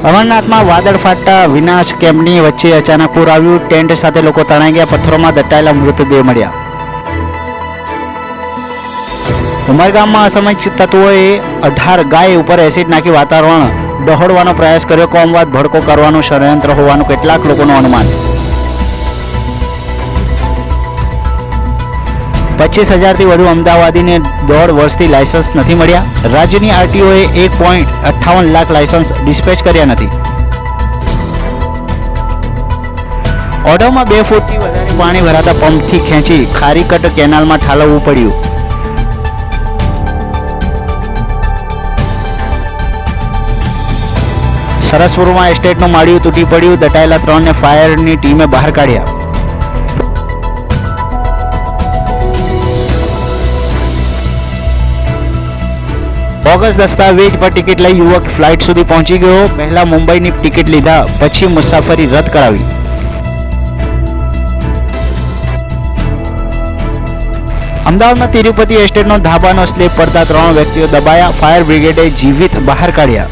અમરનાથમાં વાદળ ફાટતા વિનાશ કેમ્પની વચ્ચે અચાનક પૂર આવ્યું. ટેન્ટ સાથે લોકો તણાઈ ગયા. પથ્થરોમાં દટાયેલા મૃતદેહ મળ્યા. ઉમરગામમાં અસામાજિક તત્વોએ 18 ગાય ઉપર એસિડ નાખી વાતાવરણ ડહોળવાનો પ્રયાસ કર્યો. કોમવાદ ભડકો કરવાનું ષડયંત્ર હોવાનું કેટલાક લોકોનું અનુમાન. 25,000થી વધુ અમદાવાદીને 1.5 વર્ષથી લાયસન્સ નથી મળ્યા. રાજ્યની આરટીઓએ 1.58 લાખ લાયસન્સ ડિસ્પેચ કર્યા નથી. ઓઢવમાં 2 ફૂટથી વધારે પાણી ભરાતા પંપથી ખેંચી ખારીકટ કેનાલમાં ઠાલવવું પડ્યું. સરસપુરમાં એસ્ટેટનું માળિયું તૂટી પડ્યું. દટાયેલા 3ને ફાયરની ટીમે બહાર કાઢ્યા. બોગસ દસ્તાવેજ પર ટિકિટ લઈ યુવક ફ્લાઇટ સુધી પહોંચી ગયો. પહેલા મુંબઈની ટિકિટ લીધા, પછી મુસાફરી રદ કરાવી. અમદાવાદમાં તિરુપતિ એસ્ટેટનો ધાબાનો સ્લેબ પડતા 3 વ્યક્તિઓ દબાયા. ફાયર બ્રિગેડે જીવિત બહાર કાઢ્યા.